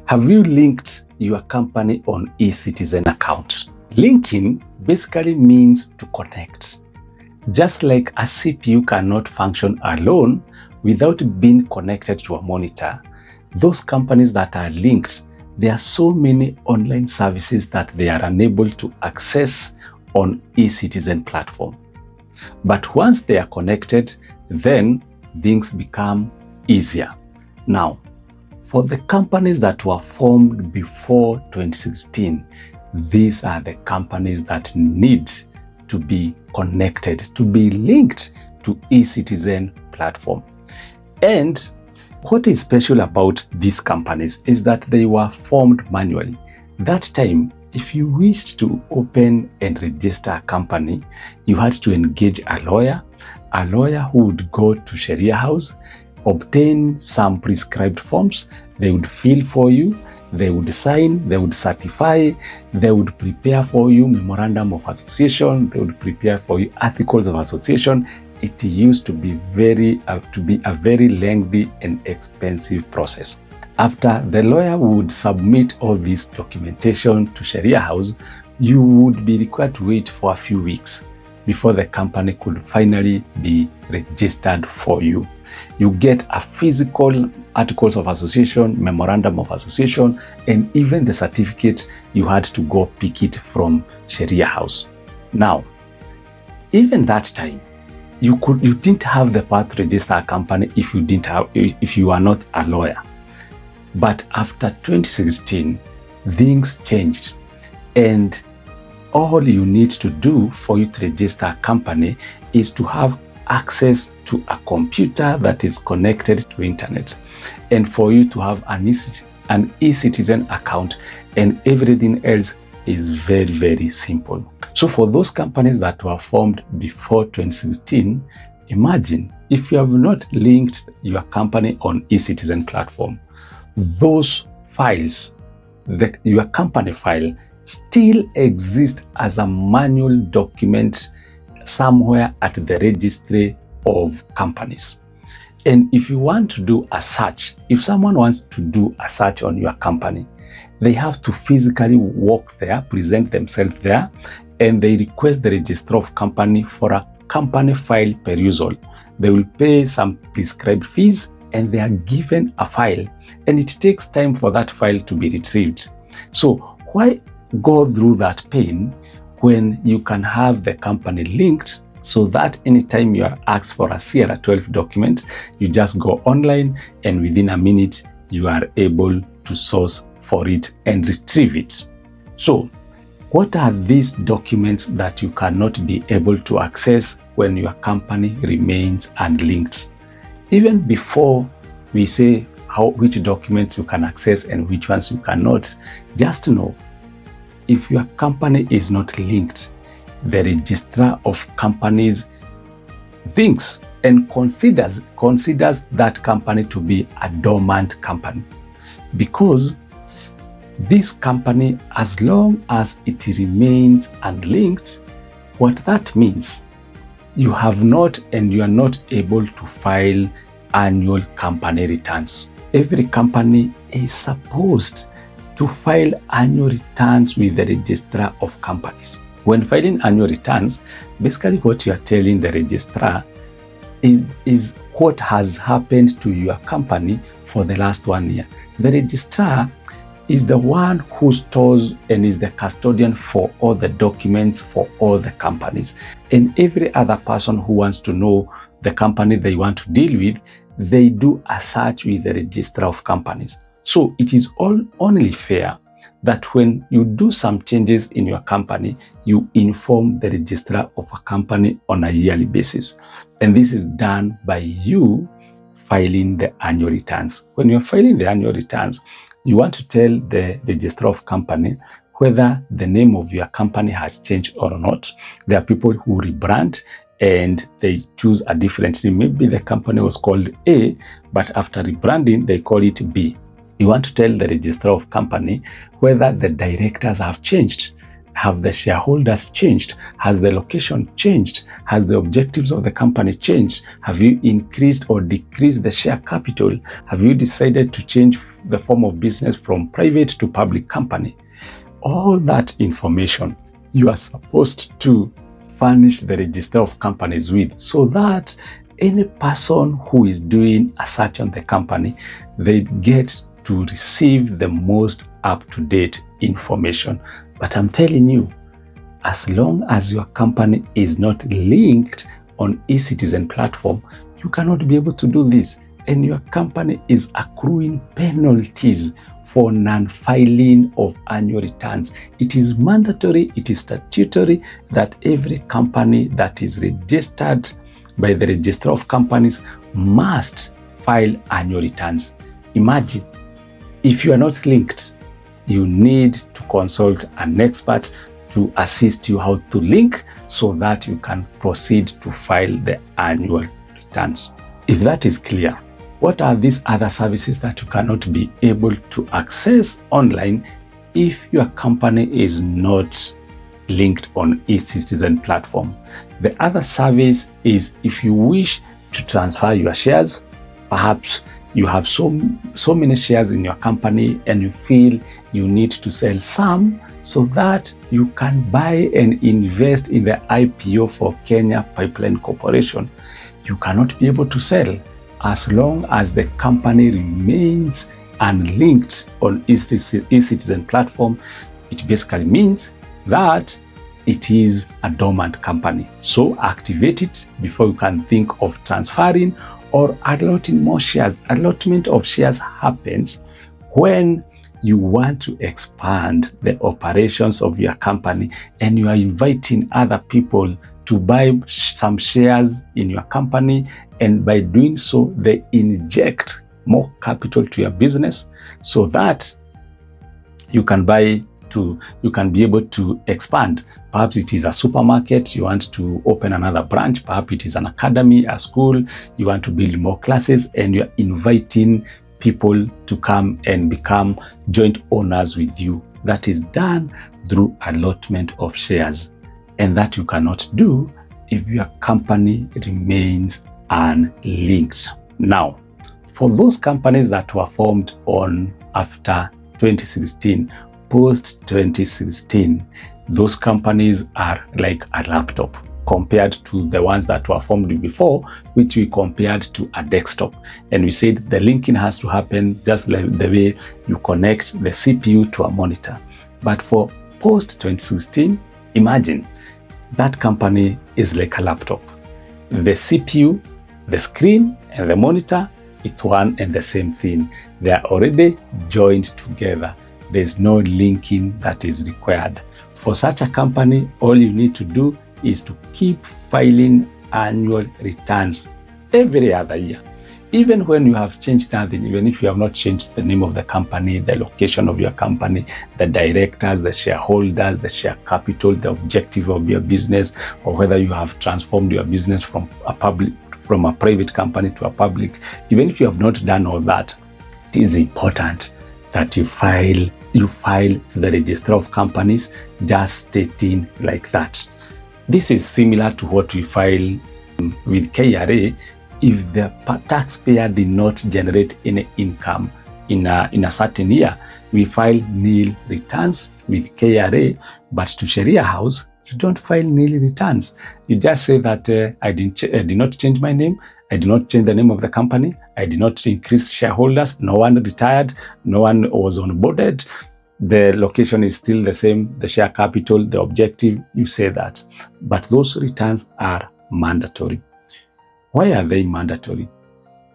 Have you linked your company on Ecitizen account? Linking basically means to connect. Just like a CPU cannot function alone without being connected to a monitor, those companies that are linked, there are so many online services that they are unable to access on Ecitizen platform. But once they are connected, then things become easier. Now, for the companies that were formed before 2016, these are the companies that need to be connected, to be linked to Ecitizen platform. And what is special about these companies is that they were formed manually. That time, if you wished to open and register a company, you had to engage a lawyer who would go to Sharia House, obtain some prescribed forms, they would fill for you, they would sign, they would certify, they would prepare for you memorandum of association, they would prepare for you articles of association. It used to be a very lengthy and expensive process. After the lawyer would submit all this documentation to Sharia House, you would be required to wait for a few weeks before the company could finally be registered for you. You get a physical articles of association, memorandum of association, and even the certificate, you had to go pick it from Sharia House. Now, even that time, you didn't have the power to register a company if you are not a lawyer. But after 2016, things changed, and all you need to do for you to register a company is to have access to a computer that is connected to internet, and for you to have an Ecitizen account, and everything else is very, very simple. So for those companies that were formed before 2016, imagine if you have not linked your company on Ecitizen platform, those files, your company file, still exist as a manual document somewhere at the registry of companies. And if you want to do a search, if someone wants to do a search on your company, they have to physically walk there, present themselves there, and they request the registrar of company for a company file perusal. They will pay some prescribed fees and they are given a file, and it takes time for that file to be retrieved. So why go through that pain when you can have the company linked, so that anytime you are asked for a Sierra 12 document, you just go online and within a minute you are able to source for it and retrieve it. So what are these documents that you cannot be able to access when your company remains unlinked? Even before we say which documents you can access and which ones you cannot, just know, if your company is not linked, the registrar of companies thinks and considers that company to be a dormant company, because this company, as long as it remains unlinked, what that means, you are not able to file annual company returns. Every company is supposed to file annual returns with the registrar of companies. When filing annual returns, basically what you are telling the registrar is what has happened to your company for the last 1 year. The registrar is the one who stores and is the custodian for all the documents for all the companies. And every other person who wants to know the company they want to deal with, they do a search with the registrar of companies. So it is only fair that when you do some changes in your company, you inform the registrar of a company on a yearly basis. And this is done by you filing the annual returns. When you're filing the annual returns, you want to tell the registrar of company whether the name of your company has changed or not. There are people who rebrand and they choose a different name. Maybe the company was called A, but after rebranding, they call it B. You want to tell the registrar of company whether the directors have changed. Have the shareholders changed? Has the location changed? Has the objectives of the company changed? Have you increased or decreased the share capital? Have you decided to change the form of business from private to public company? All that information you are supposed to furnish the register of companies with, so that any person who is doing a search on the company, they get to receive the most up-to-date information. But I'm telling you, as long as your company is not linked on Ecitizen platform, you cannot be able to do this, and your company is accruing penalties for non-filing of annual returns. It is mandatory, it is statutory that every company that is registered by the Register of Companies must file annual returns. Imagine, if you are not linked, you need to consult an expert to assist you how to link so that you can proceed to file the annual returns. If that is clear, what are these other services that you cannot be able to access online if your company is not linked on Ecitizen platform? The other service is if you wish to transfer your shares. Perhaps you have so many shares in your company and you feel you need to sell some so that you can buy and invest in the IPO for Kenya Pipeline Corporation. You cannot be able to sell as long as the company remains unlinked on Ecitizen platform. It basically means that it is a dormant company. So activate it before you can think of transferring or allotting more shares. Allotment of shares happens when you want to expand the operations of your company and you are inviting other people to buy some shares in your company, and by doing so, they inject more capital to your business so that you can be able to expand. Perhaps it is a supermarket, you want to open another branch. Perhaps it is an academy, a school, you want to build more classes, and you're inviting people to come and become joint owners with you. That is done through allotment of shares, and that you cannot do if your company remains unlinked. Now, for those companies that were formed on after 2016, post 2016, those companies are like a laptop compared to the ones that were formed before, which we compared to a desktop. And we said the linking has to happen just like the way you connect the CPU to a monitor. But for post 2016, imagine that company is like a laptop. The CPU, the screen, and the monitor, it's one and the same thing. They are already joined together. There's no linking that is required. For such a company, all you need to do is to keep filing annual returns every other year. Even when you have changed nothing, even if you have not changed the name of the company, the location of your company, the directors, the shareholders, the share capital, the objective of your business, or whether you have transformed your business from a private company to a public, even if you have not done all that, it is important that you file to the Register of Companies, just stating like that. This is similar to what we file with KRA. If the taxpayer did not generate any income in a certain year, we file nil returns with KRA. But to Sharia House, you don't file nil returns. You just say that I did not change my name, I did not change the name of the company, I did not increase shareholders, no one retired, no one was onboarded, the location is still the same, the share capital, the objective, you say that. But those returns are mandatory. Why are they mandatory?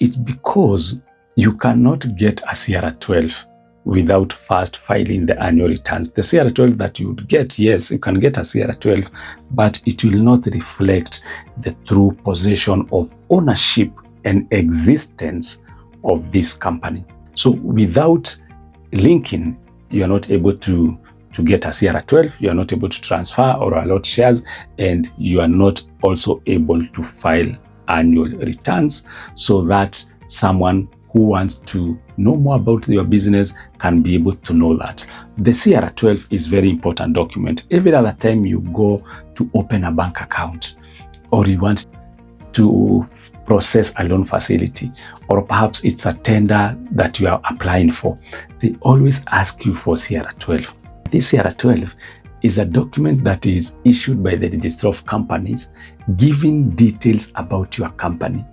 It's because you cannot get a CR12 without first filing the annual returns. The CR12 that you would get, yes, you can get a CR12, but it will not reflect the true possession of ownership and existence of this company. So without linking, you are not able to get a CR12, you are not able to transfer or allot shares, and you are not also able to file annual returns so that someone who wants to know more about your business can be able to know that. The CR12 is very important document. Every other time you go to open a bank account, or you want to process a loan facility, or perhaps it's a tender that you are applying for, they always ask you for CR12. This CR12 is a document that is issued by the Register of Companies, giving details about your company.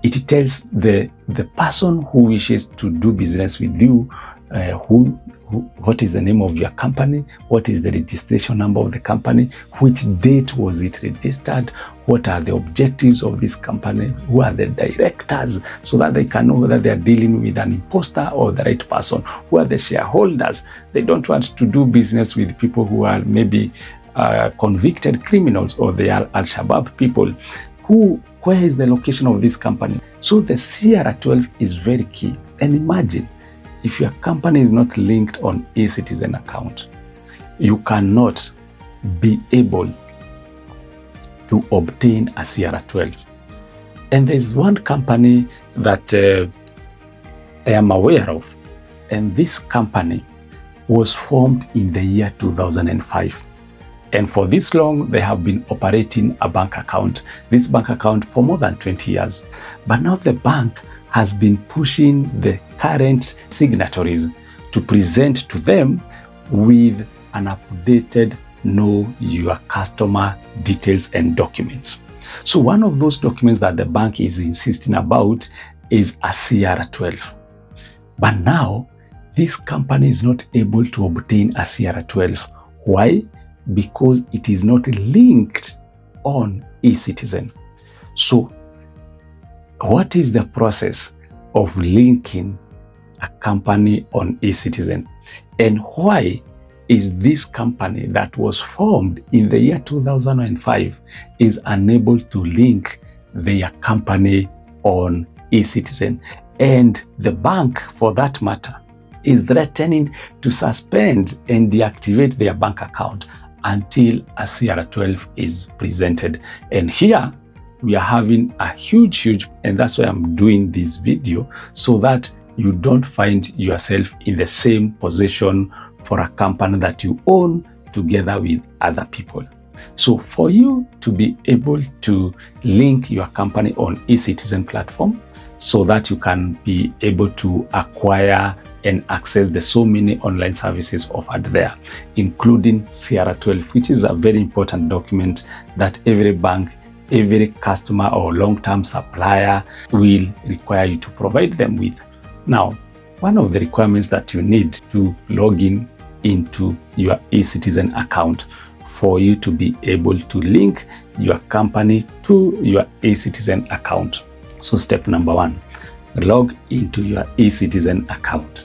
It tells the person who wishes to do business with you, what is the name of your company, what is the registration number of the company, which date was it registered, what are the objectives of this company, who are the directors, so that they can know whether they are dealing with an imposter or the right person, who are the shareholders. They don't want to do business with people who are maybe convicted criminals, or they are Al-Shabaab people. Where is the location of this company? So the CR12 is very key. And imagine, if your company is not linked on Ecitizen account, you cannot be able to obtain a CR12. And there's one company that I am aware of, and this company was formed in the year 2005. And for this long, they have been operating a bank account, this bank account, for more than 20 years. But now the bank has been pushing the current signatories to present to them with an updated Know Your Customer details and documents. So one of those documents that the bank is insisting about is a CR12. But now, this company is not able to obtain a CR12. Why? Because it is not linked on Ecitizen. So what is the process of linking a company on Ecitizen? And why is this company that was formed in the year 2005 is unable to link their company on Ecitizen? And the bank, for that matter, is threatening to suspend and deactivate their bank account until a CR12 is presented. And here we are having a huge, and that's why I'm doing this video, so that you don't find yourself in the same position for a company that you own together with other people. So for you to be able to link your company on Ecitizen platform, so that you can be able to acquire and access the so many online services offered there, including CR12, which is a very important document that every bank, every customer or long-term supplier will require you to provide them with. Now, one of the requirements that you need to log in into your Ecitizen account for you to be able to link your company to your Ecitizen account. So step number one, log into your Ecitizen account.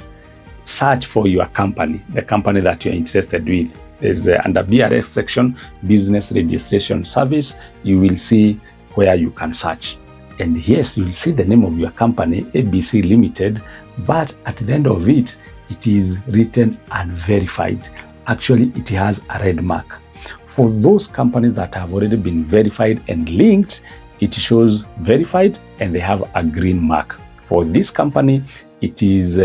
Search for your company, the company that you're interested with. There's under BRS section, Business Registration Service, you will see where you can search. And yes, you'll see the name of your company, ABC Limited, but at the end of it, it is written unverified. Actually, it has a red mark. For those companies that have already been verified and linked, it shows verified and they have a green mark. For this company, it is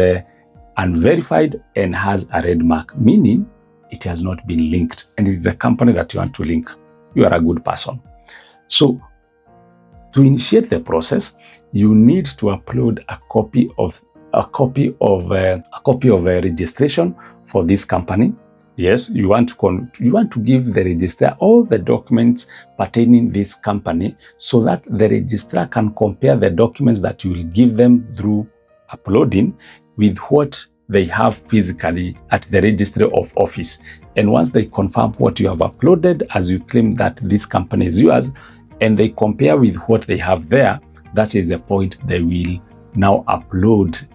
unverified and has a red mark, meaning it has not been linked, and it's a company that you want to link. You are a good person. So to initiate the process, you need to upload a copy of a registration for this company. Yes, you want to give the registrar all the documents pertaining this company, so that the registrar can compare the documents that you will give them through uploading with what they have physically at the registry of office. And once they confirm what you have uploaded, as you claim that this company is yours, and they compare with what they have there, that is the point they will now upload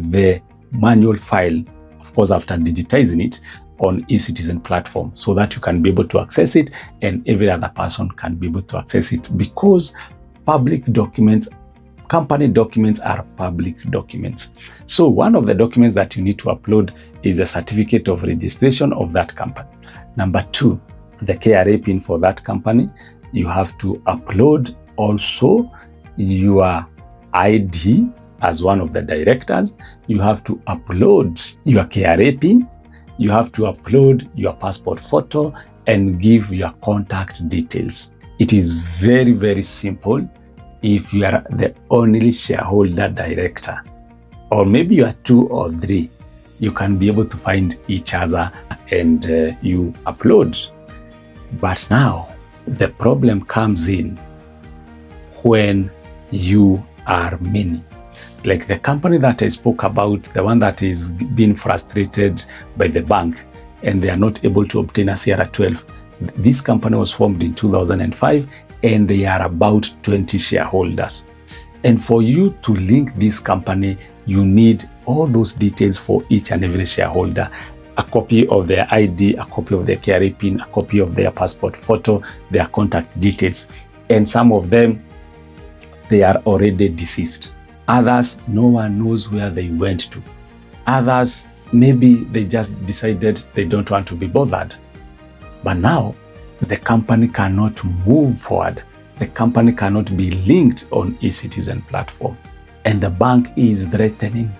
the manual file, of course after digitizing it, on Ecitizen platform, so that you can be able to access it and every other person can be able to access it, because public documents, company documents are public documents. So one of the documents that you need to upload is a certificate of registration of that company. Number two, the KRA pin for that company. You have to upload also your ID as one of the directors, you have to upload your KRA PIN, you have to upload your passport photo, and give your contact details. It is very, very simple if you are the only shareholder director, or maybe you are 2 or 3. You can be able to find each other and you upload. But now the problem comes in when you are many. Like the company that I spoke about, the one that is being frustrated by the bank and they are not able to obtain a CR12. This company was formed in 2005 and they are about 20 shareholders. And for you to link this company, you need all those details for each and every shareholder. A copy of their ID, a copy of their KRA PIN, a copy of their passport photo, their contact details. And some of them, they are already deceased. Others, no one knows where they went to. Others, maybe they just decided they don't want to be bothered. But now, the company cannot move forward. The company cannot be linked on Ecitizen platform. And the bank is threatening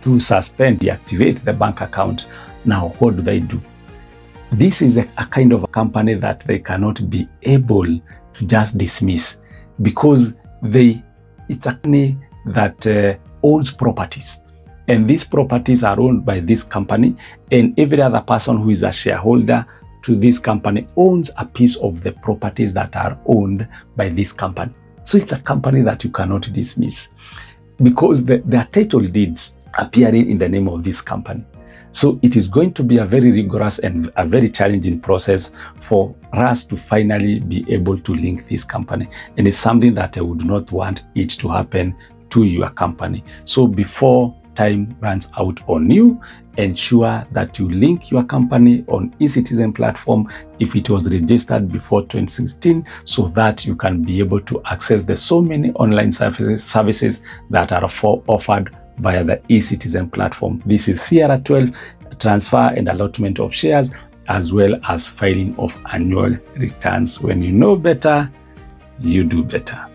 to suspend, deactivate the bank account. Now, what do they do? This is a kind of a company that they cannot be able to just dismiss, because it's a company that owns properties. And these properties are owned by this company, and every other person who is a shareholder to this company owns a piece of the properties that are owned by this company. So it's a company that you cannot dismiss, because their title deeds appearing in the name of this company. So it is going to be a very rigorous and a very challenging process for us to finally be able to link this company. And it's something that I would not want it to happen to your company. So before time runs out on you, ensure that you link your company on Ecitizen platform if it was registered before 2016, so that you can be able to access the so many online services that are offered via the Ecitizen platform. This is CR12, transfer and allotment of shares, as well as filing of annual returns. When you know better, you do better.